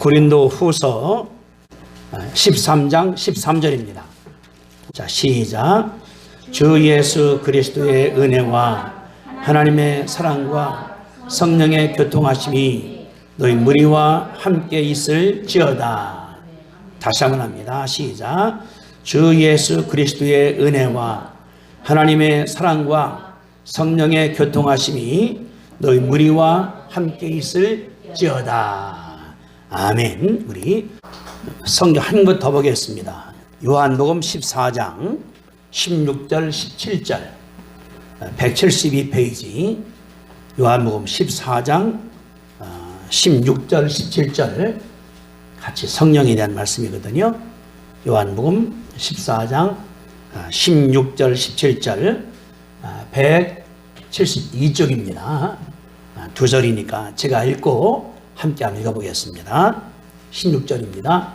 고린도 후서 13장 13절입니다. 자, 시작. 주 예수 그리스도의 은혜와 하나님의 사랑과 성령의 교통하심이 너희 무리와 함께 있을지어다. 다시 한번 합니다. 시작. 주 예수 그리스도의 은혜와 하나님의 사랑과 성령의 교통하심이 너희 무리와 함께 있을지어다. 아멘. 우리 성경 한 번 더 보겠습니다. 요한복음 14장 16절 17절 172페이지 요한복음 14장 16절 17절 같이 성령에 대한 말씀이거든요. 요한복음 14장 16절 17절 172쪽입니다. 두 절이니까 제가 읽고 함께 한번 읽어보겠습니다. 16절입니다.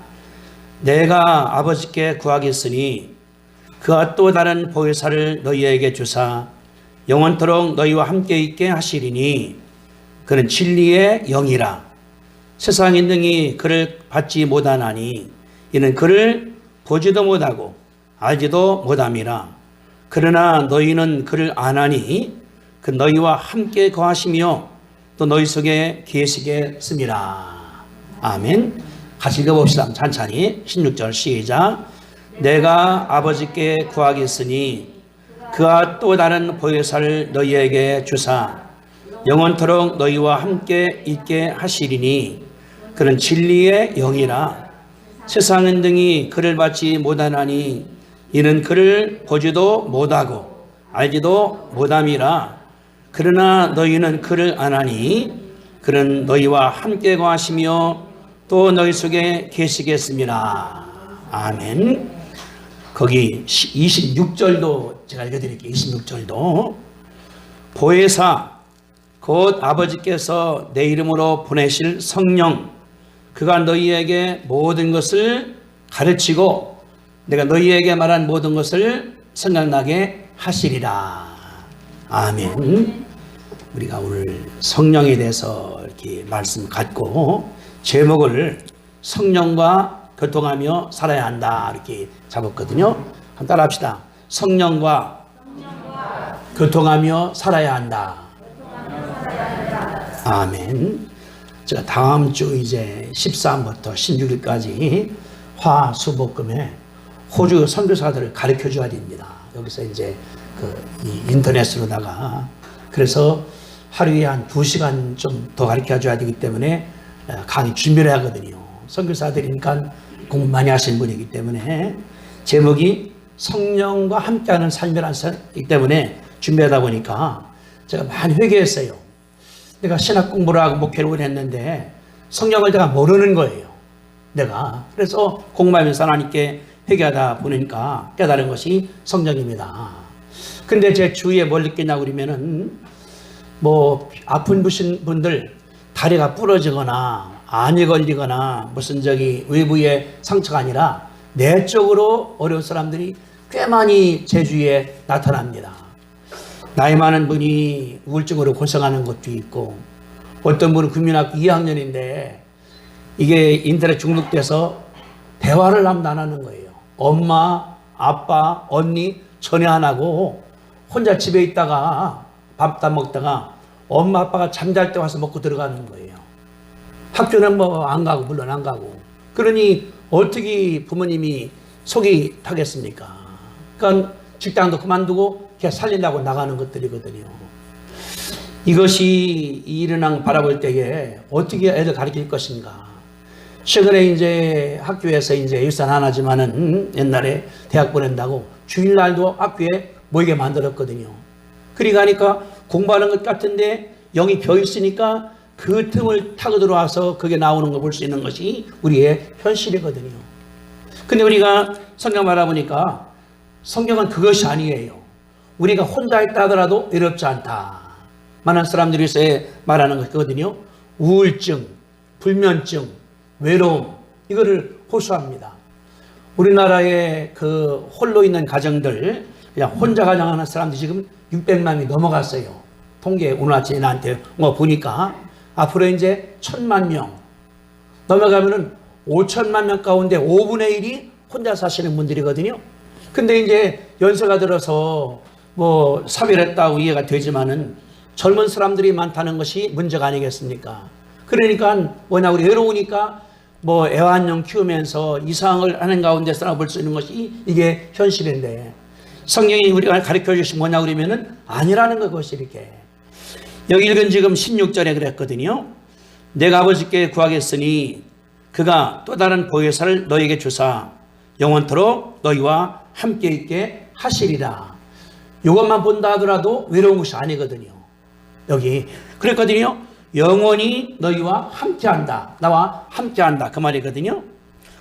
내가 아버지께 구하겠으니 그와 또 다른 보혜사를 너희에게 주사 영원토록 너희와 함께 있게 하시리니 그는 진리의 영이라. 세상인 등이 그를 받지 못하나니 이는 그를 보지도 못하고 알지도 못함이라. 그러나 너희는 그를 아나니 그 너희와 함께 거하시며 또 너희 속에 계시겠습니다. 아멘. 같이 읽어봅시다. 찬찬히 16절 시작. 내가 아버지께 구하겠으니 그와 또 다른 보혜사를 너희에게 주사 영원토록 너희와 함께 있게 하시리니 그는 진리의 영이라. 세상은 등이 그를 받지 못하나니 이는 그를 보지도 못하고 알지도 못함이라. 그러나 너희는 그를 아나니 그는 너희와 함께 거하시며 또 너희 속에 계시겠습니다. 아멘. 거기 26절도 제가 읽어드릴게요. 26절도 보혜사 곧 아버지께서 내 이름으로 보내실 성령 그가 너희에게 모든 것을 가르치고 내가 너희에게 말한 모든 것을 생각나게 하시리라. 아멘. 우리가 오늘 성령에 대해서 이렇게 말씀 갖고 제목을 성령과 교통하며 살아야 한다 이렇게 잡았거든요. 한번 따라 합시다. 성령과 교통하며 살아야 한다. 아멘. 제가 다음 주 이제 13부터 16일까지 화수목금에 호주 선교사들을 가르쳐 줘야 됩니다. 여기서 이제 이 인터넷으로다가 그래서 하루에 한 2시간 좀 더 가르쳐 줘야 되기 때문에 강의 준비를 하거든요. 선교사들이니까 공부 많이 하신 분이기 때문에 제목이 성령과 함께하는 삶이라는 이기 때문에 준비하다 보니까 제가 많이 회개했어요. 내가 신학 공부를 하고 목회를 했는데 성령을 내가 모르는 거예요. 내가 그래서 공부하면서 하나님께 회개하다 보니까 깨달은 것이 성령입니다. 근데 제 주위에 뭘 느끼냐고 그러면은 뭐 아픈 분들 다리가 부러지거나 암이 걸리거나 무슨 외부의 상처가 아니라 내적으로 어려운 사람들이 꽤 많이 제 주위에 나타납니다. 나이 많은 분이 우울증으로 고생하는 것도 있고 어떤 분은 국민학교 2학년인데 이게 인터넷 중독돼서 대화를 안 하는 거예요. 엄마, 아빠, 언니 전혀 안 하고 혼자 집에 있다가 밥 다 먹다가 엄마 아빠가 잠잘 때 와서 먹고 들어가는 거예요. 학교는 뭐 안 가고 물론 안 가고. 그러니 어떻게 부모님이 속이 타겠습니까? 그러니까 직장도 그만두고 그냥 살린다고 나가는 것들이거든요. 이것이 이 일어난 바라볼 때에 어떻게 애들 가르칠 것인가? 최근에 이제 학교에서 이제 일산 하나지만은 옛날에 대학 보낸다고 주일날도 학교에 모이게 만들었거든요. 그리 가니까 공부하는 것 같은데 영이 벼 있으니까 그 틈을 타고 들어와서 그게 나오는 거 볼 수 있는 것이 우리의 현실이거든요. 근데 우리가 성경 말해보니까 성경은 그것이 아니에요. 우리가 혼자 있다 하더라도 외롭지 않다. 많은 사람들이 말하는 것이거든요. 우울증, 불면증, 외로움 이거를 호소합니다. 우리나라의 그 홀로 있는 가정들 그냥 혼자 가정하는 사람들이 지금 600만이 넘어갔어요. 통계 오늘 아침에 나한테 보니까 앞으로 이제 1000만 명 넘어가면은 5천만 명 가운데 5분의 1이 혼자 사시는 분들이거든요. 근데 이제 연세가 들어서 뭐 사별했다고 이해가 되지만은 젊은 사람들이 많다는 것이 문제가 아니겠습니까? 그러니까 뭐냐, 우리 외로우니까 뭐 애완용 키우면서 이상을 하는 가운데 살아볼 수 있는 것이 이게 현실인데, 성경이 우리가 가르쳐 주신 뭐냐 그러면은 아니라는 것이 이렇게. 여기 읽은 지금 16절에 그랬거든요. 내가 아버지께 구하겠으니 그가 또 다른 보혜사를 너에게 주사 영원토록 너희와 함께 있게 하시리라. 이것만 본다 하더라도 외로운 것이 아니거든요. 여기 그랬거든요. 영원히 너희와 함께한다. 나와 함께한다. 그 말이거든요.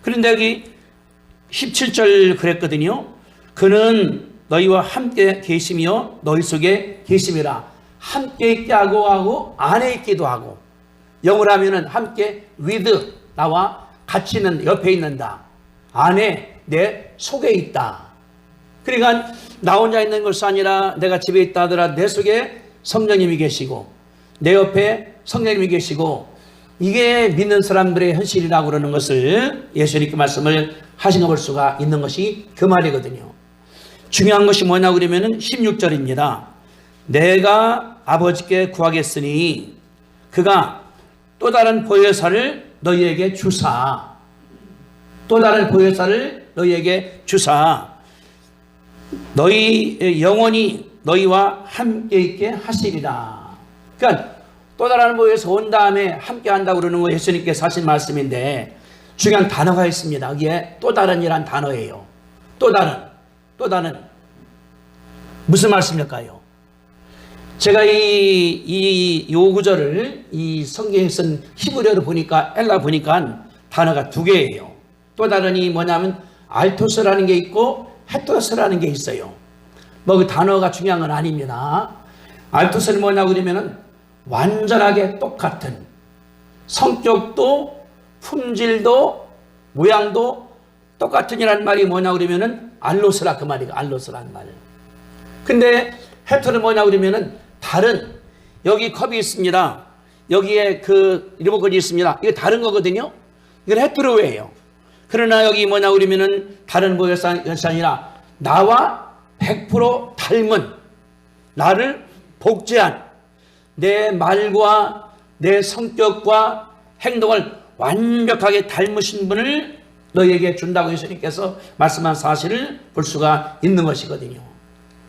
그런데 여기 17절 그랬거든요. 그는 너희와 함께 계시며 너희 속에 계심이라. 함께 있게 하고 안에 있기도 하고, 영어로 하면은 함께 with, 나와 같이 있는, 옆에 있는다. 안에 내 속에 있다. 그러니까 나 혼자 있는 것이 아니라 내가 집에 있다 하더라도 내 속에 성령님이 계시고 내 옆에 성령님이 계시고, 이게 믿는 사람들의 현실이라고 그러는 것을 예수님께 말씀을 하신 거 볼 수가 있는 것이 그 말이거든요. 중요한 것이 뭐냐 그러면은 16절입니다. 내가 아버지께 구하겠으니 그가 또 다른 보혜사를 너희에게 주사, 또 다른 보혜사를 너희에게 주사 너희 영원히 너희와 함께 있게 하시리라. 그러니까 또 다른 보혜사 온 다음에 함께 한다고 그러는 거 예수님께서 하신 말씀인데, 중요한 단어가 있습니다. 이게 또 다른이란 단어예요. 또 다른 무슨 말씀일까요? 제가 요 구절을 이 성경에 쓴 히브리어로 보니까, 엘라 보니까 단어가 두 개예요. 또 다른이 뭐냐면 알토스라는 게 있고 헤토스라는 게 있어요. 뭐 그 단어가 중요한 건 아닙니다. 알토스는 뭐냐고 그러면은 완전하게 똑같은, 성격도 품질도 모양도 똑같은 이라는 말이 뭐냐고 그러면은 알로스라, 그 말이고, 알로스라는 말. 근데 헤토는 뭐냐고 그러면은 다른, 여기 컵이 있습니다. 여기에 그 리모컨이 있습니다. 이게 다른 거거든요. 이건 헤테로예요. 그러나 여기 뭐냐고 그러면은 다른 것이 아니라 나와 100% 닮은, 나를 복제한, 내 말과 내 성격과 행동을 완벽하게 닮으신 분을 너희에게 준다고 예수님께서 말씀한 사실을 볼 수가 있는 것이거든요.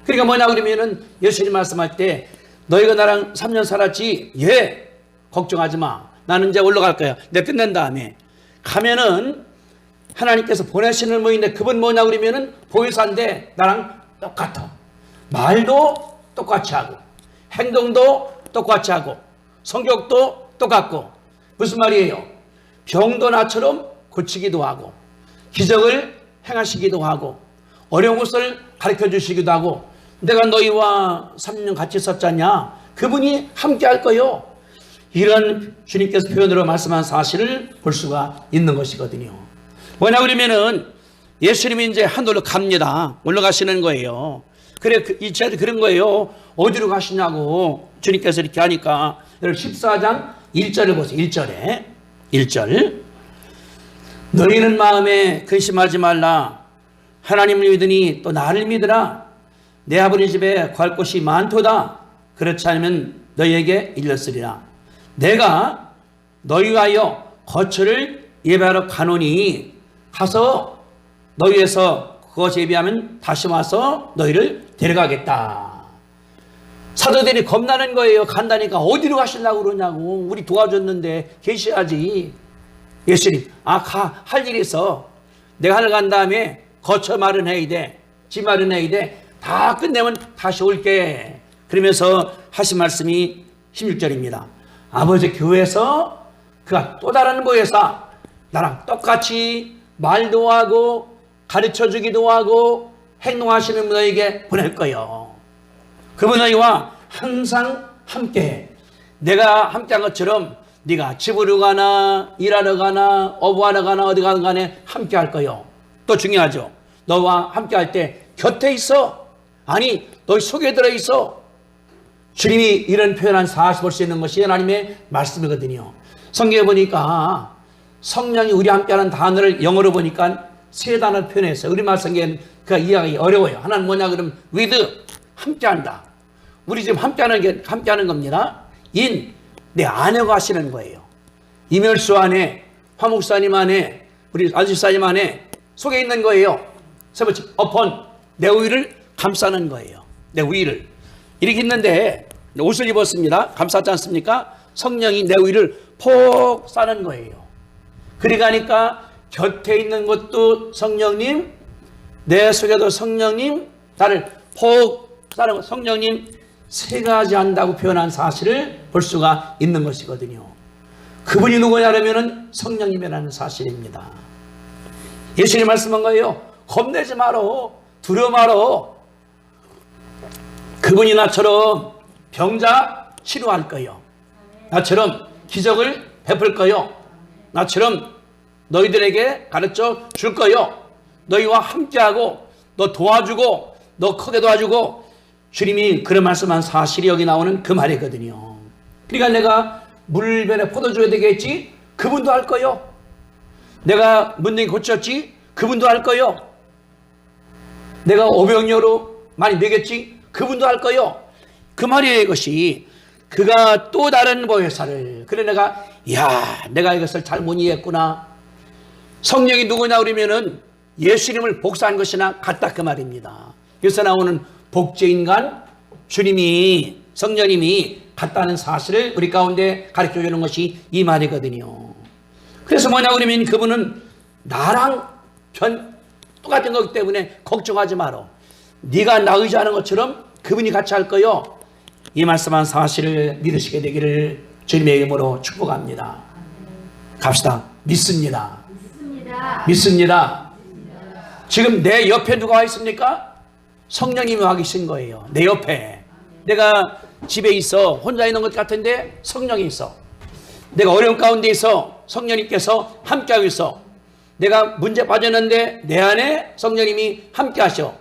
그러니까 뭐냐고 그러면은 예수님 말씀할 때 너희가 나랑 3년 살았지? 예, 걱정하지 마. 나는 이제 올라갈 거야. 내가 끝낸 다음에 가면은 하나님께서 보내시는 분인데, 그분 뭐냐고 그러면은 보혜사인데 나랑 똑같아. 말도 똑같이 하고 행동도 똑같이 하고 성격도 똑같고, 무슨 말이에요? 병도 나처럼 고치기도 하고 기적을 행하시기도 하고 어려운 것을 가르쳐 주시기도 하고, 내가 너희와 3년 같이 있었잖냐? 그분이 함께 할 거요. 이런 주님께서 표현으로 말씀한 사실을 볼 수가 있는 것이거든요. 뭐냐 그러면은 예수님이 이제 하늘로 갑니다. 올라가시는 거예요. 그래, 이제 그런 거예요. 어디로 가시냐고 주님께서 이렇게 하니까, 여러분 14장 1절을 보세요. 1절. 너희는 마음에 근심하지 말라. 하나님을 믿으니 또 나를 믿으라. 내 아버지 집에 갈 곳이 많도다. 그렇지 않으면 너희에게 일렀으리라. 내가 너희와 하여 거처를 예배하러 가노니 가서 너희에서 그것에 예비하면 다시 와서 너희를 데려가겠다. 사도들이 겁나는 거예요. 간다니까 어디로 가시려고 그러냐고. 우리 도와줬는데 계셔야지. 예수님, 할 일이 있어. 내가 하늘 간 다음에 거처 마련해야 돼. 집 마련해야 돼. 다 끝내면 다시 올게. 그러면서 하신 말씀이 16절입니다. 아버지 교회에서 그가 또 다른 보혜사, 나랑 똑같이 말도 하고 가르쳐 주기도 하고 행동하시는 분에게 보낼 거예요. 그분 너희와 항상 함께, 내가 함께한 것처럼 네가 집으로 가나 일하러 가나 어부하러 가나 어디 가든 간에 함께 할 거예요. 또 중요하죠. 너와 함께 할 때 곁에 있어. 아니, 너희 속에 들어있어. 주님이 이런 표현한 사실 볼 수 있는 것이 하나님의 말씀이거든요. 성경에 보니까 성령이 우리 함께하는 단어를 영어로 보니까 세 단어를 표현했어요. 우리말 성경에는 그 이해하기 어려워요. 하나는 뭐냐 그러면 with, 함께한다. 우리 지금 함께하는 겁니다. in, 내 안에가 하시는 거예요. 이멸수 안에, 화목사님 안에, 우리 아주사님 안에 속에 있는 거예요. 세 번째, upon, 내 위를 감싸는 거예요. 내 위를. 이렇게 있는데 옷을 입었습니다. 감쌌지 않습니까? 성령이 내 위를 폭 싸는 거예요. 그리 가니까 곁에 있는 것도 성령님, 내 속에도 성령님, 나를 폭 싸는 것, 성령님 세 가지 한다고 표현한 사실을 볼 수가 있는 것이거든요. 그분이 누구냐면은 성령님이라는 사실입니다. 예수님 말씀한 거예요. 겁내지 마라. 두려워 마라. 그분이 나처럼 병자 치료할 거요. 나처럼 기적을 베풀 거요. 나처럼 너희들에게 가르쳐 줄 거요. 너희와 함께하고 너 도와주고 너 크게 도와주고 주님이 그런 말씀한 사실이 여기 나오는 그 말이거든요. 그러니까 내가 물변에 포도 줘야 되겠지? 그분도 할 거요. 내가 문둥이 고쳤지? 그분도 할 거요. 내가 오병이어로 많이 먹였지? 그분도 할 거요. 그 말이에요. 이것이 그가 또 다른 보혜사를. 그래 내가 이것을 잘못 이해했구나. 성령이 누구냐 그러면은 예수님을 복사한 것이나 같다 그 말입니다. 여기서 나오는 복제인간 주님이 성령님이 같다는 사실을 우리 가운데 가르쳐 주는 것이 이 말이거든요. 그래서 뭐냐 그러면 그분은 나랑 똑같은 거기 때문에 걱정하지 마라. 네가 나 의지하는 것처럼 그분이 같이 할 거요. 이 말씀한 사실을 믿으시게 되기를 주님의 이름으로 축복합니다. 갑시다. 믿습니다. 믿습니다. 지금 내 옆에 누가 와 있습니까? 성령님이 와 계신 거예요. 내 옆에. 내가 집에 있어 혼자 있는 것 같은데 성령이 있어. 내가 어려운 가운데 있어 성령님께서 함께하고 있어. 내가 문제 빠졌는데 내 안에 성령님이 함께 하셔.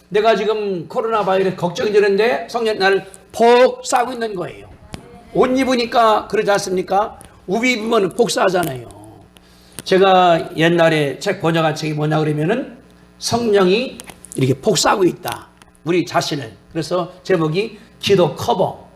내가 지금 코로나 바이러스 걱정이 되는데 성령 나를 폭 싸고 있는 거예요. 옷 입으니까 그러지 않습니까? 우비 입으면 폭 싸잖아요. 제가 옛날에 책 번역한 책이 뭐냐 그러면은 성령이 이렇게 폭 싸고 있다. 우리 자신을. 그래서 제목이 기도 커버.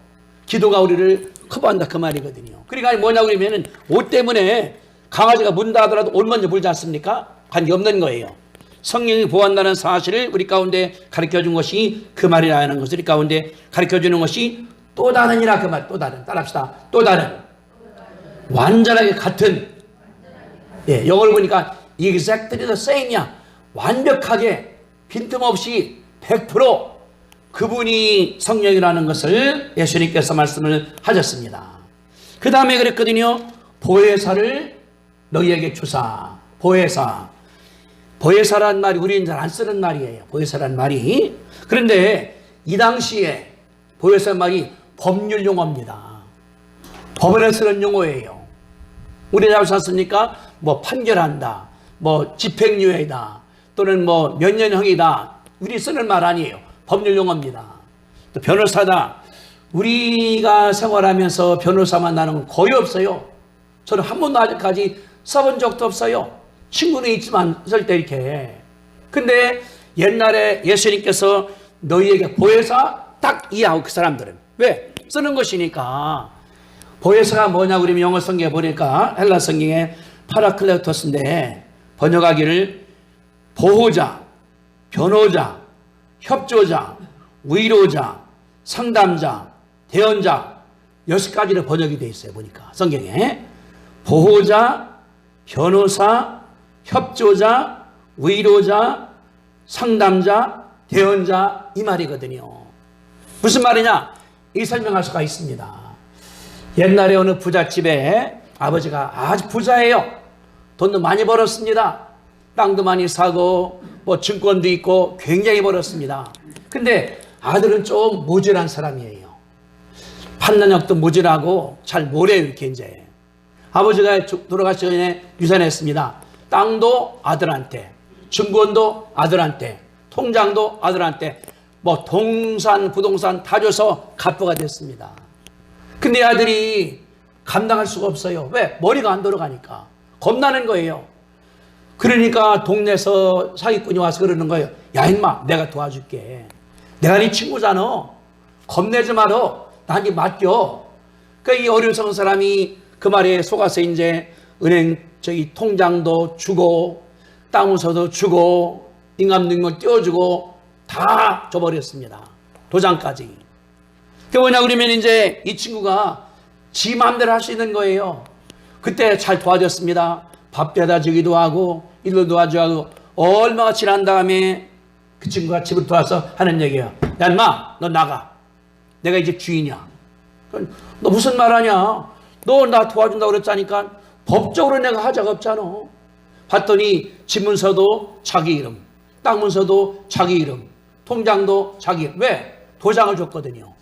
기도가 우리를 커버한다 그 말이거든요. 그러니까 뭐냐 그러면은 옷 때문에 강아지가 문다 하더라도 옷 먼저 물지 않습니까? 관계없는 거예요. 성령이 보호한다는 사실을 우리 가운데 가르쳐준 것이 그 말이라는 것을 우리 가운데 가르쳐주는 것이 또 다른이라 그 말. 또 다른. 따라합시다. 또 다른. 완전하게 같은. 예, 영어를 보니까 exactly the same이야. 완벽하게 빈틈없이 100% 그분이 성령이라는 것을 예수님께서 말씀을 하셨습니다. 그 다음에 그랬거든요. 보혜사를 너희에게 주사. 보혜사란 말이 우리는 잘 안 쓰는 말이에요. 보혜사란 말이. 그런데 이 당시에 보혜사 말이 법률 용어입니다. 법원에 쓰는 용어예요. 우리 알지 않습니까? 뭐 판결한다, 뭐 집행유예다, 또는 뭐 몇 년형이다. 우리 쓰는 말 아니에요. 법률 용어입니다. 또 변호사다. 우리가 생활하면서 변호사 만나는 건 거의 없어요. 저는 한 번도 아직까지 써본 적도 없어요. 친구는 있지만 쓸 때 이렇게. 근데 옛날에 예수님께서 너희에게 보혜사 딱 이해하고 그 사람들은 왜? 쓰는 것이니까. 보혜사가 뭐냐 그러면 영어 성경에 보니까 헬라 성경에 파라클레토스인데 번역하기를 보호자, 변호자, 협조자, 위로자, 상담자, 대언자 6가지로 번역이 되어 있어요. 보니까 성경에 보호자, 변호사, 협조자, 위로자, 상담자, 대언자 이 말이거든요. 무슨 말이냐? 이 설명할 수가 있습니다. 옛날에 어느 부잣집에 아버지가 아주 부자예요. 돈도 많이 벌었습니다. 땅도 많이 사고 뭐 증권도 있고 굉장히 벌었습니다. 근데 아들은 좀 모질한 사람이에요. 판단력도 모질하고 잘 모래요. 이렇게 이제 아버지가 돌아가시기 전에 유산했습니다. 땅도 아들한테, 증권도 아들한테, 통장도 아들한테, 뭐 동산, 부동산 다 줘서 갑부가 됐습니다. 근데 아들이 감당할 수가 없어요. 왜? 머리가 안 돌아가니까. 겁나는 거예요. 그러니까 동네에서 사기꾼이 와서 그러는 거예요. 야 임마 내가 도와줄게. 내가 네 친구잖아. 겁내지 마라. 나한테 맡겨. 그러니까 이 어리석은 사람이 그 말에 속아서 이제 은행 통장도 주고 땅문서도 주고 인감등록 띄워주고 다 줘버렸습니다. 도장까지. 그게 뭐냐 그러면 이제 이 친구가 지 마음대로 할 수 있는 거예요. 그때 잘 도와줬습니다. 밥 데려다 주기도 하고 일도 도와주고 얼마가 지난 다음에 그 친구가 집으로 돌아와서 하는 얘기예요. 야 인마 너 나가. 내가 이 집 주인이야. 너 무슨 말 하냐. 너 나 도와준다고 그랬자니까 법적으로 내가 하자가 없잖아. 봤더니 집문서도 자기 이름, 땅문서도 자기 이름, 통장도 자기 이름. 왜? 도장을 줬거든요.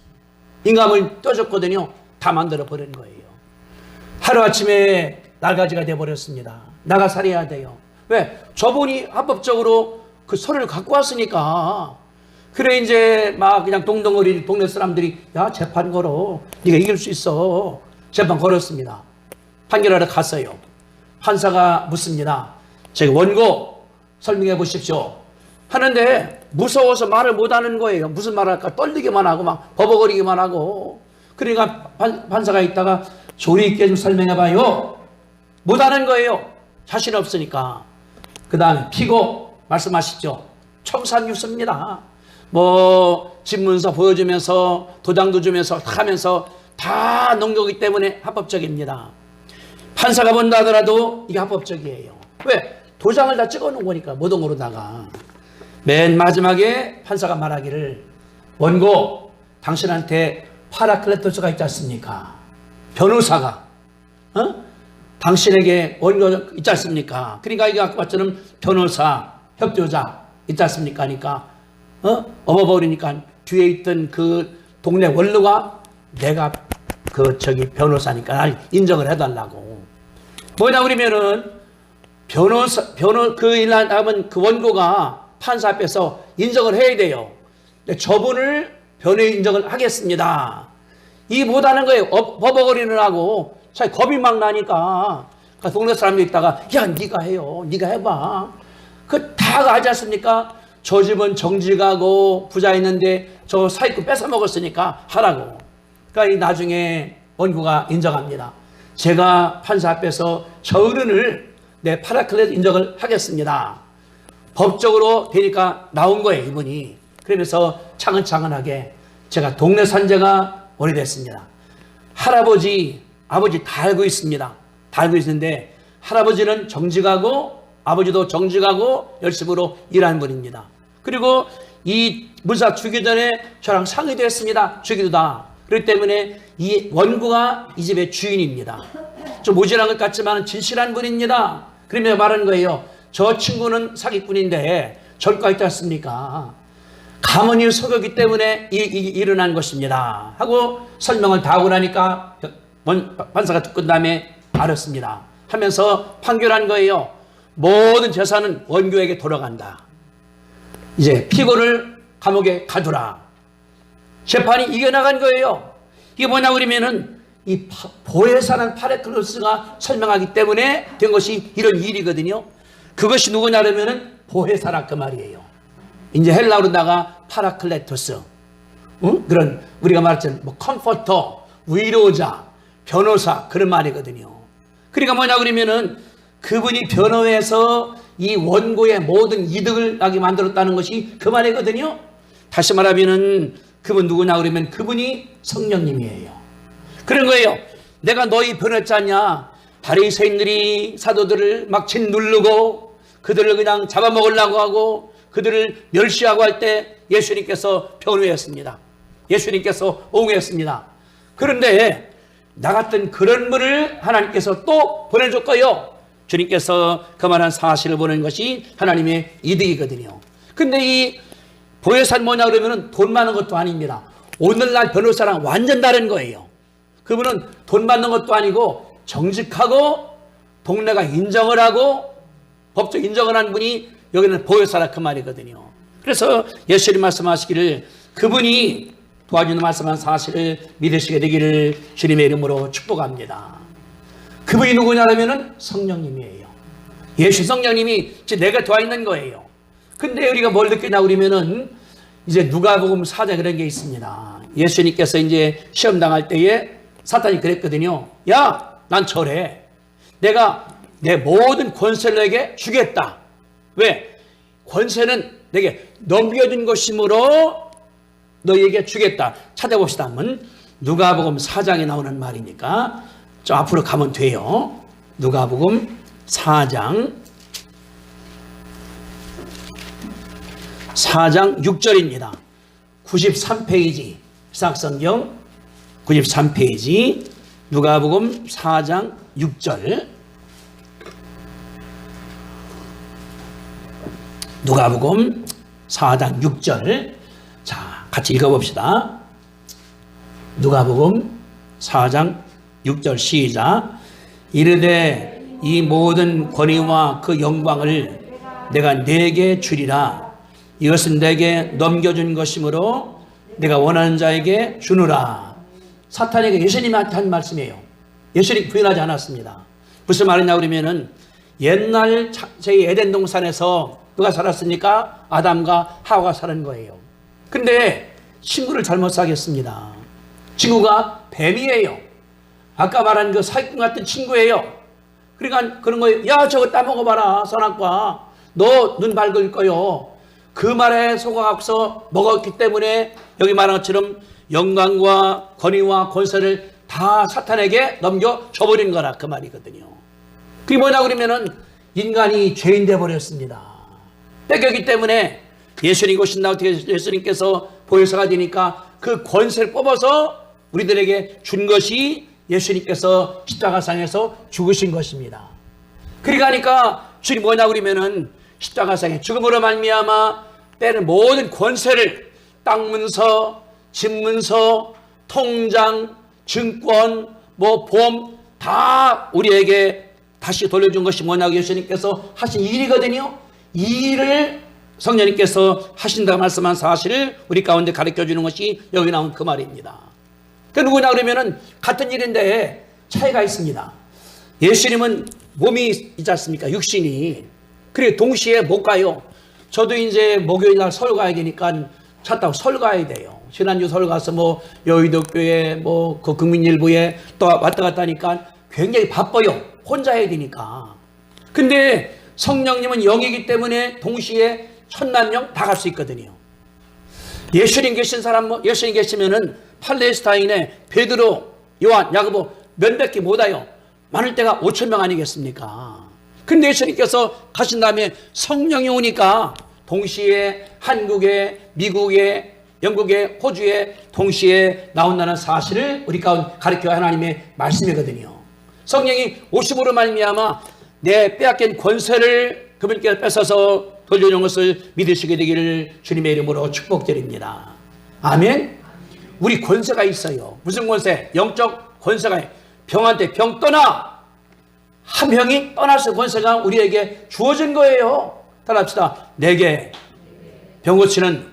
인감을 떠줬거든요. 다 만들어 버린 거예요. 하루아침에 날가지가 돼버렸습니다. 나가 살해야 돼요. 왜? 저분이 합법적으로 그 서류를 갖고 왔으니까. 그래 이제 막 그냥 동덩어리 동네 사람들이 야 재판 걸어. 네가 이길 수 있어. 재판 걸었습니다. 판결하러 갔어요. 판사가 묻습니다. 제가 원고 설명해 보십시오. 하는데 무서워서 말을 못하는 거예요. 무슨 말 할까 떨리기만 하고 막 버벅거리기만 하고. 그러니까 판사가 있다가 조리 있게 좀 설명해봐요. 못하는 거예요. 자신 없으니까. 그 다음에 피고 말씀하시죠. 청산유서입니다. 뭐 집문서 보여주면서 도장도 주면서 다 하면서 다 넣은 거기 때문에 합법적입니다. 판사가 본다 하더라도 이게 합법적이에요. 왜? 도장을 다 찍어놓은 거니까 모동으로다가. 맨 마지막에 판사가 말하기를 원고 당신한테 파라클레토스가 있지 않습니까? 변호사가 당신에게 원고 있지 않습니까? 그러니까 이게 아까 것처럼 변호사, 협조자 있지 않습니까? 하니까 어머버리니까 뒤에 있던 그 동네 원로가 내가 변호사니까 날 인정을 해달라고. 뭐냐 그러면은 그 일을 하면 그 원고가 판사 앞에서 인정을 해야 돼요. 저분을 변호인 인정을 하겠습니다. 이 못하는 거예요. 버벅거리는 하고 자기 겁이 막 나니까 그 동네 사람들 있다가 야 네가 해요. 네가 해봐. 그 다 하지 않습니까? 저 집은 정직하고 부자 있는데 저 사기꾼 뺏어 먹었으니까 하라고. 그러니까 나중에 원고가 인정합니다. 제가 판사 앞에서 저 어른을 내 파라클레토 인정을 하겠습니다. 법적으로 되니까 나온 거예요, 이분이. 그러면서 차근차근하게 제가 동네 산재가 오래됐습니다. 할아버지, 아버지 다 알고 있습니다. 다 알고 있는데 할아버지는 정직하고 아버지도 정직하고 열심으로 일하는 분입니다. 그리고 이 문사 주기 전에 저랑 상의도 했습니다. 주기도다. 그렇기 때문에 이 원고가 이 집의 주인입니다. 좀 모질한 것 같지만 진실한 분입니다. 그러면 말하는 거예요. 저 친구는 사기꾼인데 절과 있지 않습니까? 가문이 속였기 때문에 일어난 것입니다. 하고 설명을 다 하고 나니까 판사가 듣고 다음에 알았습니다. 하면서 판결한 거예요. 모든 재산은 원고에게 돌아간다. 이제 피고를 감옥에 가두라. 재판이 이겨나간 거예요. 이게 뭐냐 그러면은 이 보혜사는 파라클레토스가 설명하기 때문에 된 것이 이런 일이거든요. 그것이 누구냐 그러면은 보혜사라 그 말이에요. 이제 헬라어로다가 파라클레토스. 그런 우리가 말했던 뭐 컴포터, 위로자, 변호사 그런 말이거든요. 그러니까 뭐냐 그러면은 그분이 변호해서 이 원고의 모든 이득을 나게 만들었다는 것이 그 말이거든요. 다시 말하면은 그분 누구냐 그러면 그분이 성령님이에요. 그런 거예요. 내가 너희 변호했지 않냐. 바리새인들이 사도들을 막 짓누르고 그들을 그냥 잡아먹으려고 하고 그들을 멸시하고 할 때 예수님께서 변호했습니다. 예수님께서 옹호했습니다. 그런데 나 같은 그런 분을 하나님께서 또 보내줬고요. 주님께서 그만한 사실을 보낸 것이 하나님의 이득이거든요. 근데 이 보혜사는 뭐냐 그러면 돈 많은 것도 아닙니다. 오늘날 변호사랑 완전 다른 거예요. 그분은 돈 받는 것도 아니고 정직하고 동네가 인정을 하고 법적 인정을 한 분이 여기는 보혜사라 그 말이거든요. 그래서 예수님 말씀하시기를 그분이 도와주는 말씀한 사실을 믿으시게 되기를 주님의 이름으로 축복합니다. 그분이 누구냐면은 성령님이에요. 예수 성령님이 이제 내가 도와 있는 거예요. 근데 우리가 뭘 느끼냐 그러면은 이제 누가복음 4장에 그런 게 있습니다. 예수님께서 이제 시험 당할 때에 사탄이 그랬거든요. 야, 난 절해. 내가 내 모든 권세를 내게 주겠다. 왜? 권세는 내게 넘겨준 것이므로 너희에게 주겠다. 찾아봅시다. 한번 누가복음 4장에 나오는 말이니까 좀 앞으로 가면 돼요. 누가복음 4장 6절입니다. 93페이지 사학성경 93페이지 누가복음 4장 6절 누가복음 4장 6절 자 같이 읽어봅시다. 누가복음 4장 6절 시작. 이르되 이 모든 권위와 그 영광을 내가 네게 주리라. 이것은 내게 넘겨준 것이므로 내가 원하는 자에게 주느라. 사탄에게 예수님한테 한 말씀이에요. 예수님 부인하지 않았습니다. 무슨 말이냐 그러면은 옛날 제 에덴 동산에서 누가 살았습니까? 아담과 하와가 사는 거예요. 근데 친구를 잘못 사귀었습니다. 친구가 뱀이에요. 아까 말한 그 사기꾼 같은 친구예요. 그러니까 그런 거예요. 야, 저거 따먹어봐라, 선악과. 너 눈 밝을 거요. 그 말에 속아서 먹었기 때문에 여기 말한 것처럼 영광과 권위와 권세를 다 사탄에게 넘겨줘버린 거라 그 말이거든요. 그게 뭐냐 그러면은 인간이 죄인 되어버렸습니다. 뺏겼기 때문에 예수님 오신다고 예수님께서 보혜사가 되니까 그 권세를 뽑아서 우리들에게 준 것이 예수님께서 십자가상에서 죽으신 것입니다. 그러니까 주님 뭐냐 그러면은 십자가상에 죽음으로 말미암아 때는 모든 권세를 땅 문서, 집 문서, 통장, 증권, 보험 다 우리에게 다시 돌려준 것이 뭐냐고 예수님께서 하신 일이거든요. 이 일을 성령님께서 하신다고 말씀한 사실을 우리 가운데 가르쳐주는 것이 여기 나온 그 말입니다. 그 누구냐 그러면은 같은 일인데 차이가 있습니다. 예수님은 몸이 있지 않습니까? 육신이. 그래 동시에 못 가요. 저도 이제 목요일날 서울 가야 되니까 차 타고 서울 가야 돼요. 지난주 서울 가서 뭐 여의도 교회 뭐 그 국민일보에 또 왔다 갔다 하니까 굉장히 바빠요. 혼자 해야 되니까. 근데 성령님은 영이기 때문에 동시에 1000만 다 갈 수 있거든요. 예수님 계신 사람, 예수님 계시면은 팔레스타인에 베드로, 요한, 야고보 몇백기 못 와요. 많을 때가 5,000명 아니겠습니까? 근데 예수님께서 가신 다음에 성령이 오니까 동시에 한국에, 미국에, 영국에, 호주에 동시에 나온다는 사실을 우리 가운데 가르쳐 하나님의 말씀이거든요. 성령이 오심으로 말미암아 내 빼앗긴 권세를 그분께 뺏어서 돌려주는 것을 믿으시게 되기를 주님의 이름으로 축복드립니다. 아멘. 우리 권세가 있어요. 무슨 권세? 영적 권세가 병한테 병 떠나. 한 병이 떠나서 권세가 우리에게 주어진 거예요. 따라합시다. 내게 병 고치는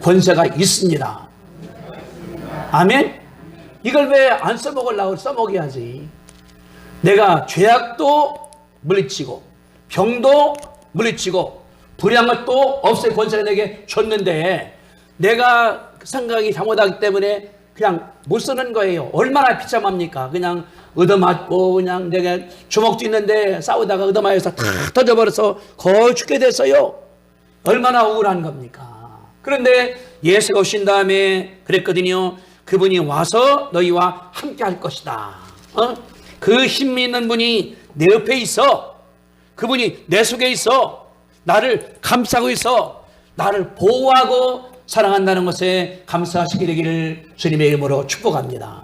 권세가 있습니다. 아멘. 이걸 왜 안 써먹으려고 써먹어야지. 내가 죄악도 물리치고 병도 물리치고 불의한 것도 없앨 권세를 내게 줬는데 내가 생각이 잘못하기 때문에 그냥 못 쓰는 거예요. 얼마나 비참합니까? 그냥 얻어맞고 그냥 내가 주먹도 있는데 싸우다가 얻어맞아서 다 터져버려서 거의 죽게 됐어요. 얼마나 억울한 겁니까? 그런데 예수가 오신 다음에 그랬거든요. 그분이 와서 너희와 함께 할 것이다. 그 힘 있는 분이 내 옆에 있어. 그분이 내 속에 있어. 나를 감싸고 있어. 나를 보호하고 사랑한다는 것에 감사하시게 되기를 주님의 이름으로 축복합니다.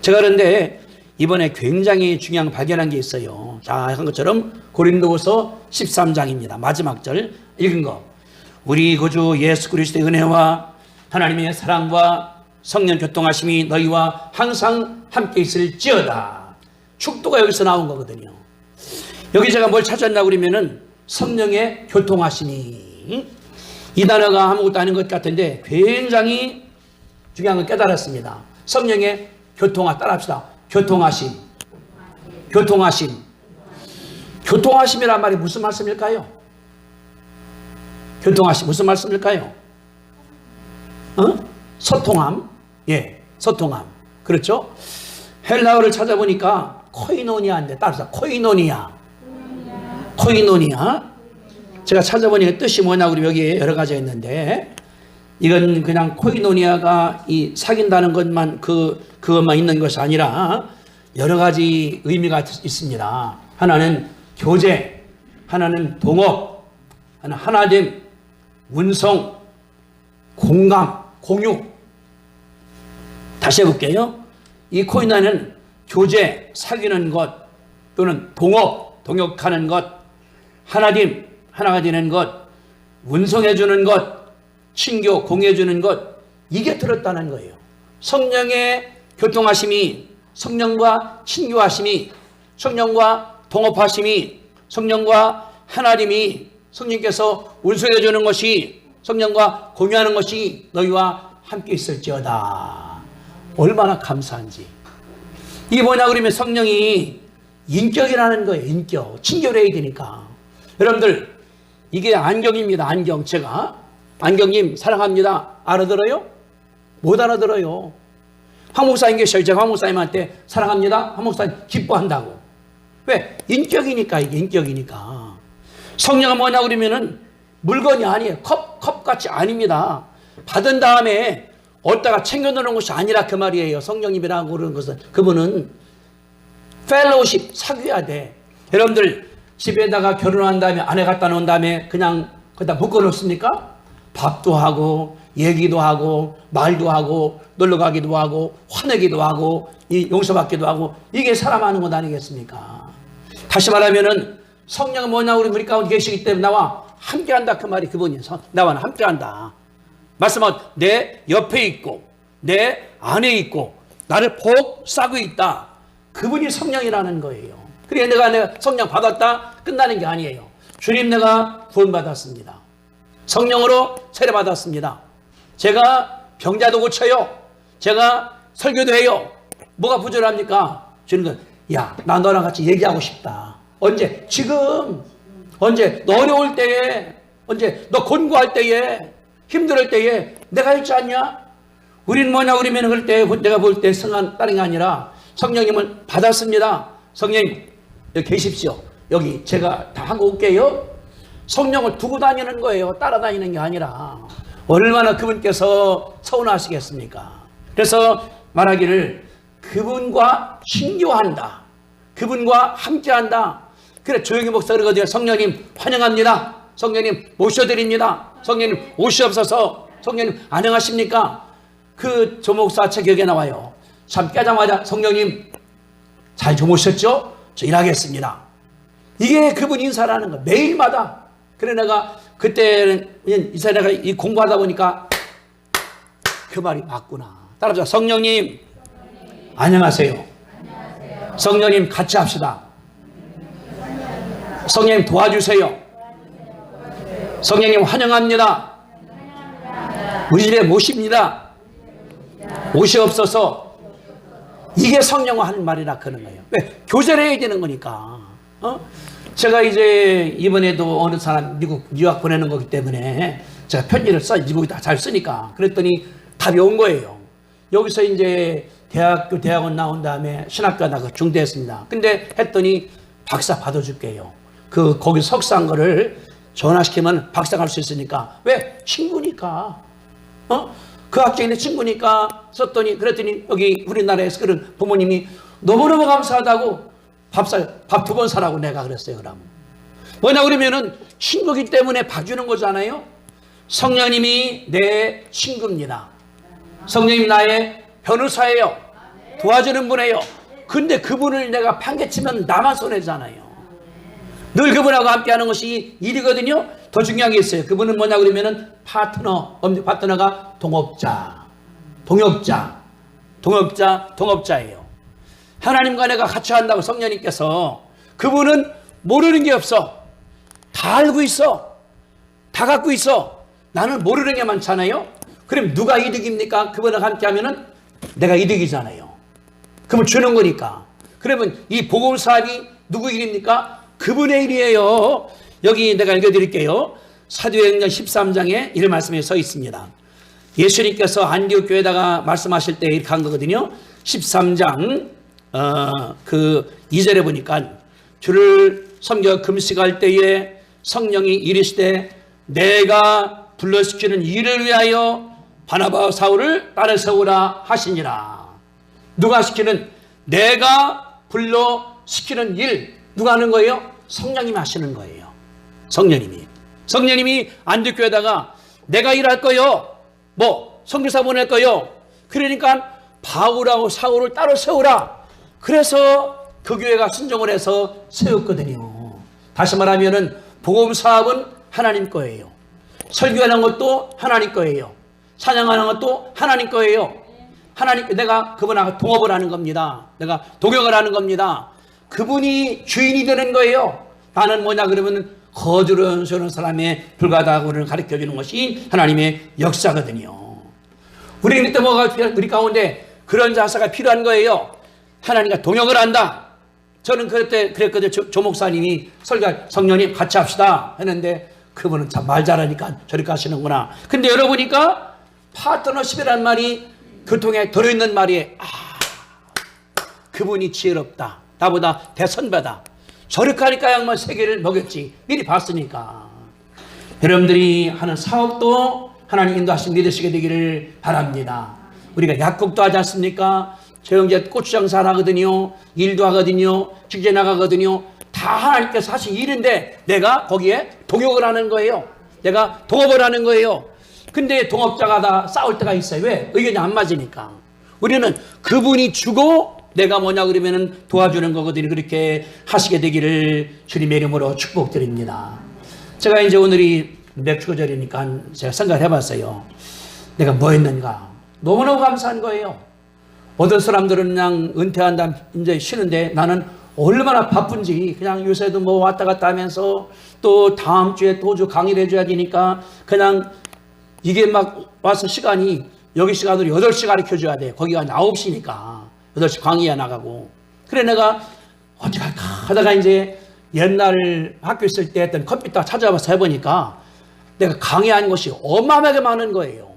제가 그런데 이번에 굉장히 중요한 발견한 게 있어요. 자, 한 것처럼 고린도후서 13장입니다. 마지막 절 읽은 거. 우리 구주 예수 그리스도의 은혜와 하나님의 사랑과 성령 교통하심이 너희와 항상 함께 있을지어다. 축도가 여기서 나온 거거든요. 여기 제가 뭘 찾았나 그러면은 성령의 교통하심이 이 단어가 아무것도 아닌 것 같은데 굉장히 중요한 걸 깨달았습니다. 성령의 교통하 따라합시다. 교통하심. 교통하심. 교통하심이란 말이 무슨 말씀일까요? 교통하심 무슨 말씀일까요? 소통함. 예, 소통함. 그렇죠? 헬라어를 찾아보니까 코이노니아인데 따라서 코이노니아. 코이노니아. 제가 찾아보니까 뜻이 뭐냐고 그러면 여기에 여러 가지가 있는데 이건 그냥 코이노니아가 이 사귄다는 것만 그것만 있는 것이 아니라 여러 가지 의미가 있습니다. 하나는 교제, 하나는 동업, 하나는 하나됨, 운송, 공감, 공유. 다시 해볼게요. 이 코이노니아는 교제, 사귀는 것 또는 동업, 동역하는 것, 하나됨, 하나가 되는 것, 운송해주는 것, 친교, 공유해주는 것, 이게 들었다는 거예요. 성령의 교통하심이, 성령과 친교하심이, 성령과 동업하심이, 성령과 하나됨이, 성령께서 운송해주는 것이, 성령과 공유하는 것이 너희와 함께 있을지어다. 얼마나 감사한지. 이게 뭐냐 그러면 성령이 인격이라는 거예요. 인격. 친교를 해야 되니까. 여러분들 이게 안경입니다. 안경. 제가 안경님 사랑합니다. 알아들어요? 못 알아들어요. 황 목사님 계셔요. 제가 황 목사님한테 사랑합니다. 황 목사님 기뻐한다고. 왜? 인격이니까. 이게 인격이니까. 성령은 뭐냐 그러면은 물건이 아니에요. 컵같이 아닙니다. 받은 다음에 어디다가 챙겨놓는 것이 아니라 그 말이에요. 성령님이라고 그러는 것은. 그분은 펠로우십, 사귀어야 돼. 여러분들 집에다가 결혼한 다음에 아내 갖다 놓은 다음에 그냥 거기다 묶어놓습니까? 밥도 하고 얘기도 하고 말도 하고 놀러 가기도 하고 화내기도 하고 용서받기도 하고 이게 사람 하는 것 아니겠습니까? 다시 말하면은 성령은 뭐냐 우리 가운데 계시기 때문에 나와 함께한다 그 말이 그분이 나와 함께한다. 말씀은 내 옆에 있고 내 안에 있고 나를 복 싸고 있다. 그분이 성령이라는 거예요. 그래 내가 성령 받았다 끝나는 게 아니에요. 주님 내가 구원받았습니다. 성령으로 세례받았습니다. 제가 병자도 고쳐요. 제가 설교도 해요. 뭐가 부족합니까? 주님은 야, 나 너랑 같이 얘기하고 싶다. 언제? 지금. 언제? 너 어려울 때에, 언제? 너 곤고할 때에, 힘들 때에 내가 있지 않냐? 우린 뭐냐 그러면 그럴 때 내가 볼 때 성한 다른 게 아니라 성령님을 받았습니다. 성령님 여기 계십시오. 여기 제가 다 하고 올게요. 성령을 두고 다니는 거예요. 따라다니는 게 아니라. 얼마나 그분께서 서운하시겠습니까? 그래서 말하기를 그분과 친교한다. 그분과 함께한다. 그래 조용히 목사가 그러거든요. 성령님 환영합니다. 성령님 모셔드립니다. 성령님 오시옵소서. 성령님 안녕하십니까? 그 조목사 책 여기에 나와요. 참 깨자마자 성령님 잘 좀 오셨죠? 저 일하겠습니다. 이게 그분 인사라는 거. 매일마다. 그래 내가 그때는 이제 내가 이 공부하다 보니까 그 말이 맞구나. 따라서 성령님 안녕하세요. 성령님 같이 합시다. 성령님 도와주세요. 성령님 환영합니다. 우리 집에 모십니다. 오시옵소서. 이게 성령과 하는 말이라 그런 거예요. 왜? 교제를 해야 되는 거니까. 제가 이제 이번에도 어느 사람 미국 유학 보내는 거기 때문에 제가 편지를 미국이 다 잘 쓰니까 그랬더니 답이 온 거예요. 여기서 이제 대학원 나온 다음에 신학교다가 중대했습니다. 근데 했더니 박사 받아줄게요. 거기 석사한 거를 전화시키면 박사 갈 수 있으니까. 왜? 친구니까. 그 학생의 친구니까 썼더니 그랬더니 여기 우리나라에서 그런 부모님이 너무너무 감사하다고 밥 2번 사라고 내가 그랬어요. 그럼 뭐냐 그러면은 친구기 때문에 봐주는 거잖아요. 성령님이 내 친구입니다. 성령님 나의 변호사예요. 도와주는 분이에요. 근데 그분을 내가 판개치면 나만 손해잖아요. 늘 그분하고 함께하는 것이 일이거든요. 더 중요한 게 있어요. 그분은 뭐냐 그러면은 파트너가 동업자예요. 하나님과 내가 같이 한다고 성령님께서 그분은 모르는 게 없어. 다 알고 있어. 다 갖고 있어. 나는 모르는 게 많잖아요. 그럼 누가 이득입니까? 그분과 함께 하면은 내가 이득이잖아요. 그분 주는 거니까. 그러면 이 복음 사업이 누구 일입니까? 그분의 일이에요. 여기 내가 읽어드릴게요. 사도행전 13장에 이런 말씀이 써 있습니다. 예수님께서 안디옥 교회에다가 말씀하실 때 이렇게 한 거거든요. 13장 그 2절에 보니까 주를 섬겨 금식할 때에 성령이 이르시되 내가 불러시키는 일을 위하여 바나바와 사울을 따라 세우라 하시니라. 누가 시키는? 내가 불러시키는 일. 누가 하는 거예요? 성령님이 하시는 거예요. 성령님이 안디옥 교회에다가 내가 일할 거요. 선교사 보낼 거요. 그러니까 바울하고 사울을 따로 세우라. 그래서 그 교회가 순종을 해서 세웠거든요. 다시 말하면은 복음 사업은 하나님 거예요. 설교하는 것도 하나님 거예요. 찬양하는 것도 하나님 거예요. 내가 그분하고 동업을 하는 겁니다. 내가 동역을 하는 겁니다. 그분이 주인이 되는 거예요. 나는 뭐냐 그러면 거두른스러운 사람의 불가다고를 가르쳐주는 것이 하나님의 역사거든요. 우리 우리 가운데 그런 자세가 필요한 거예요. 하나님과 동역을 한다. 저는 그랬거든요. 조 목사님이 성령님 같이 합시다 했는데 그분은 참 말 잘하니까 저렇게 하시는구나. 근데 열어보니까 파트너십이라는 말이 교통에 들어있는 말이에요. 그분이 지혜롭다. 나보다 대선배다. 저렇게 하니까 양말 세계를 먹였지. 미리 봤으니까. 여러분들이 하는 사업도 하나님 인도하신 믿으시게 되기를 바랍니다. 우리가 약국도 하지 않습니까? 저 형제 고추장사 하거든요. 일도 하거든요. 직제 나가거든요. 다 하나님께서 하신 일인데 내가 거기에 동역을 하는 거예요. 내가 동업을 하는 거예요. 근데 동업자가 다 싸울 때가 있어요. 왜? 의견이 안 맞으니까. 우리는 그분이 주고 내가 뭐냐 그러면은 도와주는 거거든요. 그렇게 하시게 되기를 주님의 이름으로 축복드립니다. 제가 이제 오늘이 맥주절이니까 제가 생각을 해봤어요. 내가 뭐 했는가? 너무너무 감사한 거예요. 어떤 사람들은 그냥 은퇴한다 이제 쉬는데 나는 얼마나 바쁜지 그냥 요새도 뭐 왔다 갔다 하면서 또 다음 주에 도주 강의를 해줘야 되니까 그냥 이게 막 와서 시간이 여기 시간으로 8시 가르쳐줘야 돼. 거기가 9시니까 8시 강의에 나가고. 그래 내가 어디 갈까 하다가 이제 옛날 학교 있을 때 했던 컴퓨터 찾아봐서 해보니까 내가 강의한 것이 어마어마하게 많은 거예요.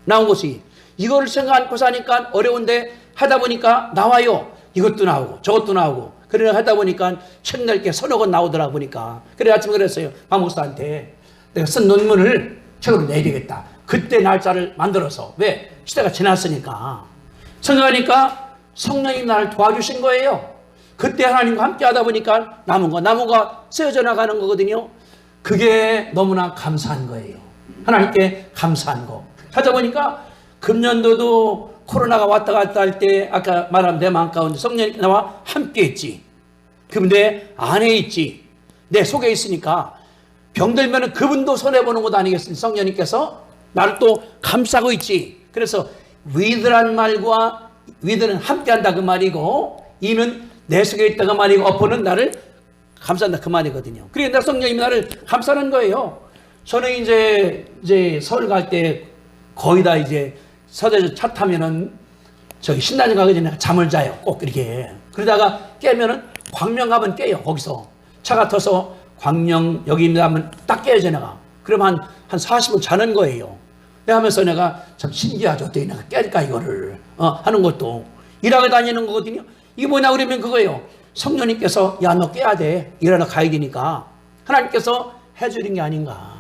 나온 것이. 이거를 생각하고 사니까 어려운데 하다 보니까 나와요. 이것도 나오고 저것도 나오고. 그래 하다 보니까 책 낼게 서너 권 나오더라 보니까. 그래 아침에 그랬어요. 박 목사한테 내가 쓴 논문을 책으로 내야 되겠다. 그때 날짜를 만들어서. 왜? 시대가 지났으니까. 생각하니까 성령님 나를 도와주신 거예요. 그때 하나님과 함께 하다 보니까 나무가 세워져 나가는 거거든요. 그게 너무나 감사한 거예요. 하나님께 감사한 거. 찾아보니까 금년도도 코로나가 왔다 갔다 할 때 아까 말한 내 마음 가운데 성령이 나와 함께 있지. 그럼 내 안에 있지. 내 속에 있으니까 병들면 그분도 손해보는 것 아니겠습니까? 성령님께서 나를 또 감싸고 있지. 그래서 with란 말과 with는 함께 한다 그 말이고 이는 내 속에 있다 그 말이고 어퍼는 나를 감싼다 그 말이거든요. 그러니까 성령님이 나를 감싸는 거예요. 저는 이제 서울 갈 때 거의 다 이제 서대에서 차 타면은 저기 신당에 가기 전에 잠을 자요. 꼭 이렇게. 그러다가 깨면은 광명 가면 깨요. 거기서 차가 터서 광명 여기입니다 하면 딱 깨야죠 내가. 그러면 한 40분 자는 거예요. 하면서 내가 참 신기하죠. 어떻게 내가 깰까 이거를 하는 것도 일하고 다니는 거거든요. 이게 뭐냐 그러면 그거예요. 성령님께서 야 너 깨야 돼. 일하러 가야 되니까 하나님께서 해주는 게 아닌가.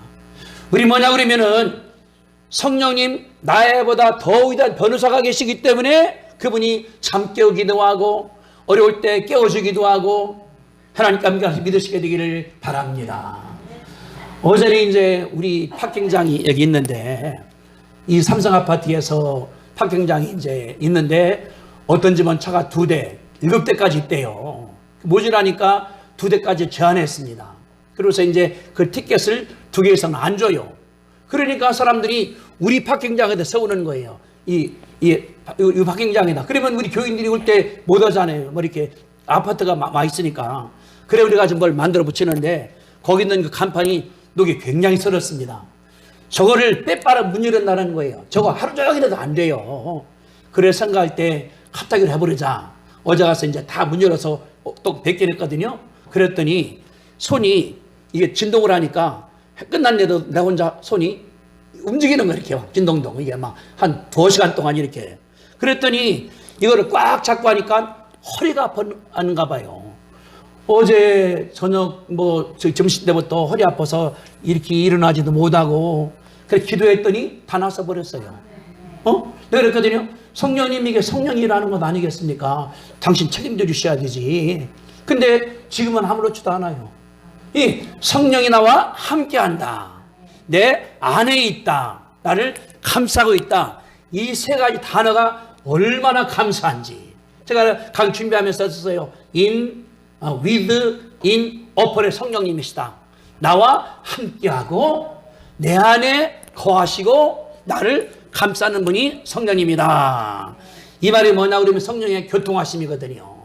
우리 뭐냐 그러면은 성령님 나보다 더 위대한 변호사가 계시기 때문에 그분이 잠 깨우기도 하고 어려울 때 깨워주기도 하고 하나님께 함께 믿으시게 되기를 바랍니다. 어제는 이제 우리 파킹장이 여기 있는데 이 삼성 아파트에서 파킹장이 이제 있는데 어떤 집은 차가 2대, 7대까지 있대요. 모자라니까 2대까지 제한했습니다. 그래서 이제 그 티켓을 2개 이상 안 줘요. 그러니까 사람들이 우리 파킹장에다 세우는 거예요. 이 파킹장에다. 그러면 우리 교인들이 올 때 못 오잖아요. 뭐 이렇게 아파트가 많이 있으니까. 그래 우리가 좀 뭘 만들어 붙이는데 거기 있는 그 간판이 녹이 굉장히 서럽습니다. 저거를 빼빠라 문 열어놔라는 거예요. 저거 하루 종일 해도 안 돼요. 그래 생각할 때 카타기를 해버리자. 어제 가서 이제 다 문 열어서 또 벗겨냈거든요. 그랬더니 손이 이게 진동을 하니까 끝났는데도 내 혼자 손이 움직이는 거 이렇게 진동동 이게 막 한 2시간 동안 이렇게. 그랬더니 이거를 꽉 잡고 하니까 허리가 아픈가 봐요. 어제 저녁 점심 때부터 허리 아파서 이렇게 일어나지도 못하고 그래 기도했더니 다 나서 버렸어요. 내가 그랬거든요. 성령님 이게 성령이라는 것 아니겠습니까? 당신 책임져 주셔야 되지. 근데 지금은 아무렇지도 않아요. 이 성령이 나와 함께한다. 내 안에 있다. 나를 감싸고 있다. 이 3가지 단어가 얼마나 감사한지. 제가 강 준비하면서 썼어요. with, in, upper의 성령님이시다. 나와 함께하고 내 안에 거하시고 나를 감싸는 분이 성령님이다. 이 말이 뭐냐 그러면 성령의 교통하심이거든요.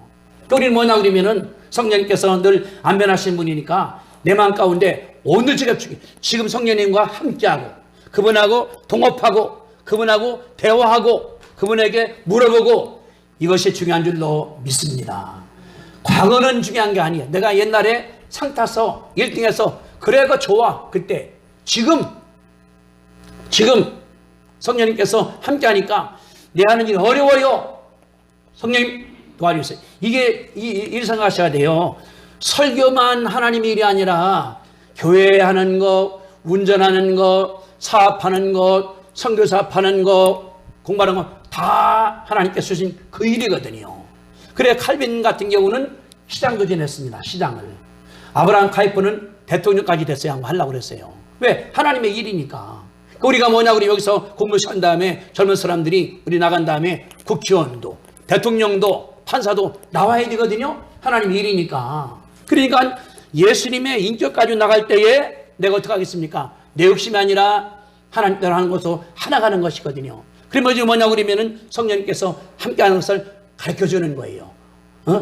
우리는 뭐냐 그러면은 성령님께서 늘 안 변하신 분이니까 내 마음 가운데 오늘 지금 성령님과 함께하고 그분하고 동업하고 그분하고 대화하고 그분에게 물어보고 이것이 중요한 줄로 믿습니다. 과거는 중요한 게 아니에요. 내가 옛날에 상 타서 1등해서 그래 그 좋아. 그때 지금 성령님께서 함께하니까 내 하는 일이 어려워요. 성령님 도와주세요. 이게 일 생각하셔야 돼요. 설교만 하나님의 일이 아니라 교회 하는 거, 운전하는 거, 사업하는 거, 선교사업하는 거, 공부하는 거 다 하나님께서 주신 그 일이거든요. 그래 칼빈 같은 경우는 시장도 지냈습니다. 시장을. 아브라함 카이퍼는 대통령까지 됐어야 하려고 그랬어요. 왜? 하나님의 일이니까. 우리가 뭐냐 그러면 여기서 공부 시작한 다음에 젊은 사람들이 우리 나간 다음에 국회의원도 대통령도 판사도 나와야 되거든요. 하나님의 일이니까. 그러니까 예수님의 인격 가지고 나갈 때에 내가 어떻게 하겠습니까? 내 욕심이 아니라 하나님께로 하는 것으로 하나 가는 것이거든요. 그러면 지금 뭐냐 그러면은 성령님께서 함께하는 것을 가르쳐 주는 거예요.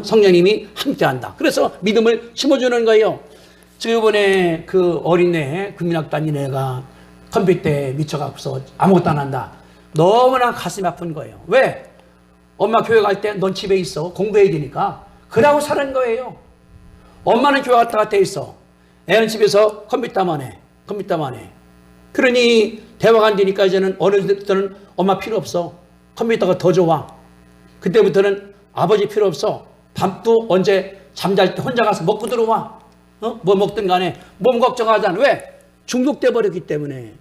성령님이 함께한다. 그래서 믿음을 심어주는 거예요. 저 이번에 그 어린애 국민학교 다니는 애가 컴퓨터에 미쳐갖고서 아무것도 안 한다. 너무나 가슴이 아픈 거예요. 왜? 엄마 교회 갈 때 넌 집에 있어. 공부해야 되니까. 그러고 사는 거예요. 엄마는 교회 갔다 있어. 애는 집에서 컴퓨터만 해. 그러니 대화가 안 되니까 이제는 어느 때부터는 엄마 필요 없어. 컴퓨터가 더 좋아. 그때부터는 아버지 필요 없어. 밥도 언제 잠잘 때 혼자 가서 먹고 들어와. 뭐 먹든 간에 몸 걱정하지 않아. 왜? 중독돼 버렸기 때문에.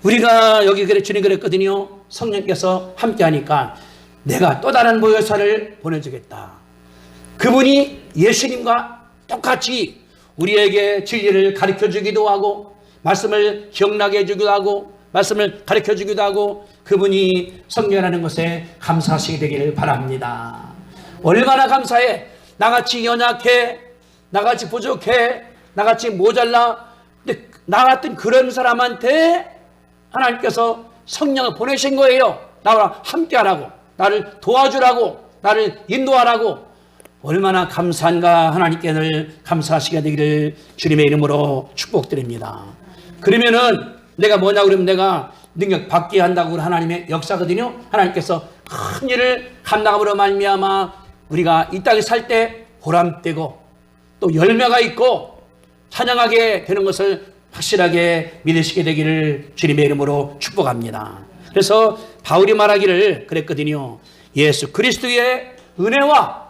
우리가 여기 주님 그랬거든요. 성령께서 함께하니까 내가 또 다른 보혜사를 보내주겠다. 그분이 예수님과 똑같이 우리에게 진리를 가르쳐주기도 하고 말씀을 기억나게 해주기도 하고 말씀을 가르쳐주기도 하고 그분이 성령이라는 것에 감사하시게 되기를 바랍니다. 얼마나 감사해. 나같이 연약해. 나같이 부족해. 나같이 모자라. 근데 나 같은 그런 사람한테 하나님께서 성령을 보내신 거예요. 나와 함께하라고. 나를 도와주라고. 나를 인도하라고. 얼마나 감사한가. 하나님께 늘 감사하시게 되기를 주님의 이름으로 축복드립니다. 그러면은 내가 뭐냐 그러면 내가 능력 받게 한다고 하나님의 역사거든요. 하나님께서 큰 일을 감당함으로 말미암아 우리가 이 땅에 살 때 보람되고 또 열매가 있고 찬양하게 되는 것을 확실하게 믿으시게 되기를 주님의 이름으로 축복합니다. 그래서 바울이 말하기를 그랬거든요. 예수 그리스도의 은혜와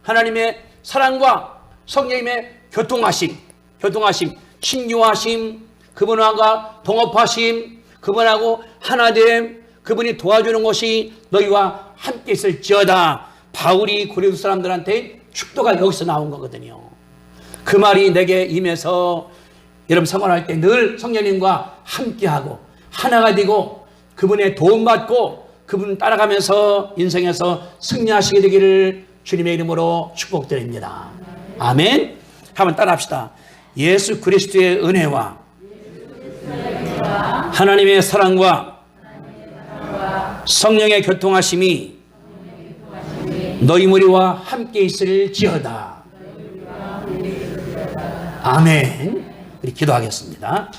하나님의 사랑과 성령님의 교통하심, 친교하심, 그분과 동업하심, 그분하고 하나됨, 그분이 도와주는 것이 너희와 함께 있을지어다. 바울이 고린도 사람들한테 축도가 여기서 나온 거거든요. 그 말이 내게 임해서 여러분 생활할 때 늘 성령님과 함께하고 하나가 되고 그분의 도움받고 그분 따라가면서 인생에서 승리하시게 되기를 주님의 이름으로 축복드립니다. 아멘. 한번 따라합시다. 예수 그리스도의 은혜와 하나님의 사랑과 성령의 교통하심이 너희 무리와 함께 있을지어다. 아멘. 우리 기도하겠습니다.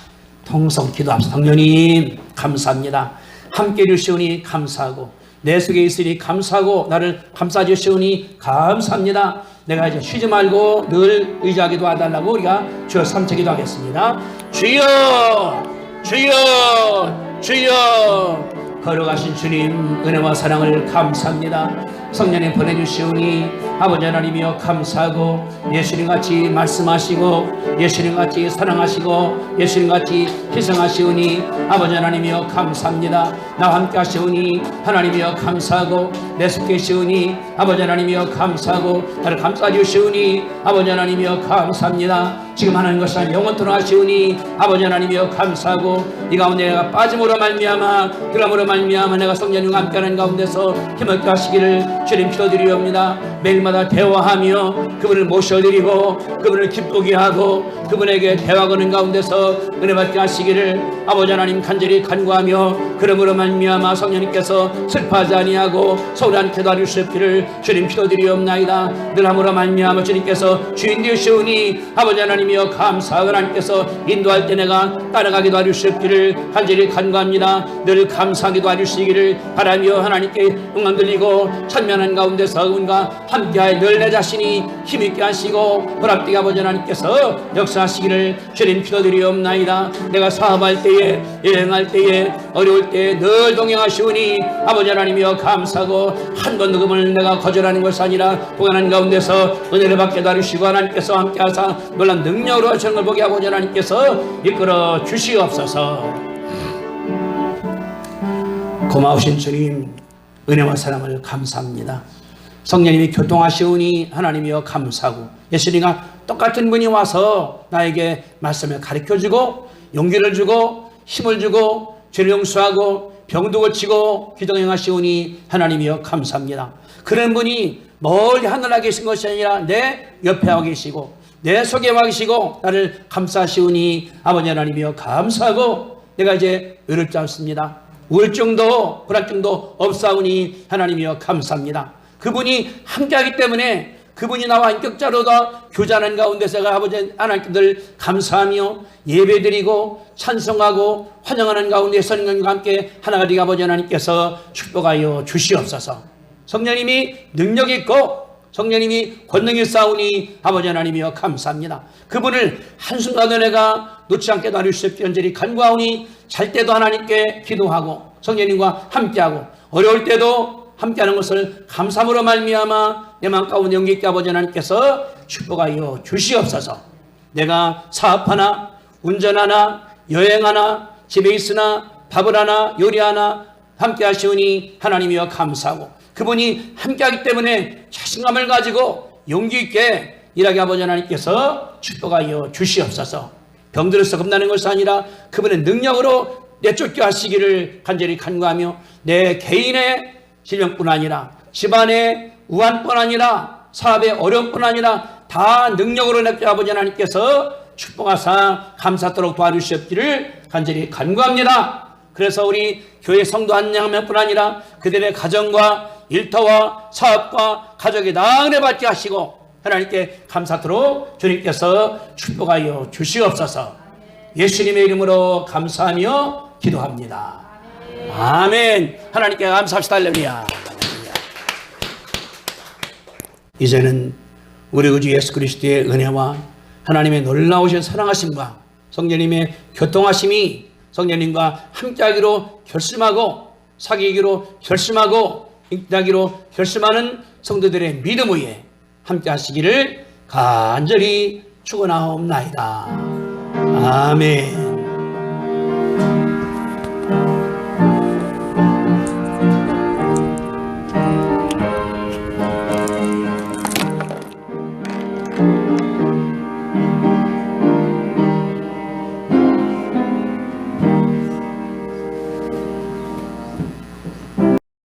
통성 기도합시다. 성령님 감사합니다. 함께 해주시오니 감사하고 내 속에 있으니 감사하고 나를 감싸주시오니 감사합니다. 내가 이제 쉬지 말고 늘 의지하게 도와달라고 우리가 주여 삼체기도 하겠습니다. 주여 주여 주여. 걸어가신 주님 은혜와 사랑을 감사합니다. 성령님 보내주시오니 아버지 하나님이여 감사하고 예수님같이 말씀하시고 예수님같이 사랑하시고 예수님같이 희생하시오니 아버지 하나님이여 감사합니다. 나와 함께 하시오니 하나님이여 감사하고 내 속에 계시오니 아버지 하나님이여 감사하고 나를 감싸주시오니 아버지 하나님이여 감사합니다. 지금 하는 것은 영원토록 하시오니 아버지 하나님이여 감사하고 이 가운데 내가 빠짐으로 말미암아 그럼으로 말미암아 내가 성령님과 함께하는 가운데서 힘없게 하시기를 주님 기도드리옵니다. 매일마다 대화하며 그분을 모셔드리고 그분을 기쁘게 하고 그분에게 대화 거는 가운데서 은혜 받게 하시기를 아버지 하나님 간절히 간구하며 그러므로 말미암아 성령님께서 슬퍼하지 아니하고 서운한 기도를 주시기를 주님 기도드리옵나이다. 늘 함으로 말미암아 주님께서 주인 되시오니 아버지 하나님이여 감사하고 하나님께서 인도할 때 내가 따라가기도 하시기를 간절히 간구합니다. 늘 감사하기도 하시기를 바라며 하나님께 영광 돌리고 찬면한 가운데서 그분과 함께하여 늘 내 자신이 힘있게 하시고 보람되게 아버지 하나님께서 역사하시기를 주님 기도드리옵나이다. 내가 사업할 때에 여행할 때에 어려울 때에 늘 동행하시오니 아버지 하나님이여 감사하고 한 번도 그분을 내가 거절하는 것이 아니라 동행하는 가운데서 은혜를 받게 도와주시고 하나님께서 함께하사 놀란 능력으로 하시는 걸 보게 아버지 하나님께서 이끌어 주시옵소서. 고마우신 주님 은혜와 사랑을 감사합니다. 성령님이 교통하시오니 하나님이여 감사하고 예수님과 똑같은 분이 와서 나에게 말씀을 가르쳐주고 용기를 주고 힘을 주고 죄를 용서하고 병도 고치고 기도행하시오니 하나님이여 감사합니다. 그런 분이 멀리 하늘에 계신 것이 아니라 내 옆에 와 계시고 내 속에 와 계시고 나를 감싸시오니 아버지 하나님이여 감사하고 내가 이제 외롭지 않습니다. 우울증도 불안증도 없사오니 하나님이여 감사합니다. 그분이 함께하기 때문에 그분이 나와 인격자로도 교제하는 가운데서 아버지 하나님께 늘 감사하며 예배드리고 찬송하고 환영하는 가운데 성령님과 함께 하나가 되게 아버지 하나님께서 축복하여 주시옵소서. 성령님이 능력 있고 성령님이 권능이 싸우니 아버지 하나님이여 감사합니다. 그분을 한순간도 내가 놓지 않게 도와주시옵소서. 간절히 간구하오니 잘 때도 하나님께 기도하고 성령님과 함께하고 어려울 때도 함께하는 것을 감사함으로 말미암아 내 마음 가운데 용기 있게 아버지 하나님께서 축복하여 주시옵소서. 내가 사업하나 운전하나 여행하나 집에 있으나 밥을 하나 요리하나 함께 하시오니 하나님이여 감사하고 그분이 함께하기 때문에 자신감을 가지고 용기 있게 일하게 아버지 하나님께서 축복하여 주시옵소서. 병들어서 겁나는 것이 아니라 그분의 능력으로 내쫓게 하시기를 간절히 간구하며 내 개인의 질병뿐 아니라 집안의 우환뿐 아니라 사업의 어려움뿐 아니라 다 능력으로 내쫓게 아버지 하나님께서 축복하사 감사토록 도와주시옵기를 간절히 간구합니다. 그래서 우리 교회 성도 한 명뿐 아니라 그들의 가정과 일터와 사업과 가족이 다 은혜 받게 하시고 하나님께 감사토록 주님께서 축복하여 주시옵소서. 예수님의 이름으로 감사하며 기도합니다. 아멘. 하나님께 감사합시다. 할렐루야. 이제는 우리 구주 예수 그리스도의 은혜와 하나님의 놀라우신 사랑하심과 성령님의 교통하심이 성령님과 함께하기로 결심하고 사귀기로 결심하고 인하기로 결심하는 성도들의 믿음 위에 함께 하시기를 간절히 축원하옵나이다. 아멘.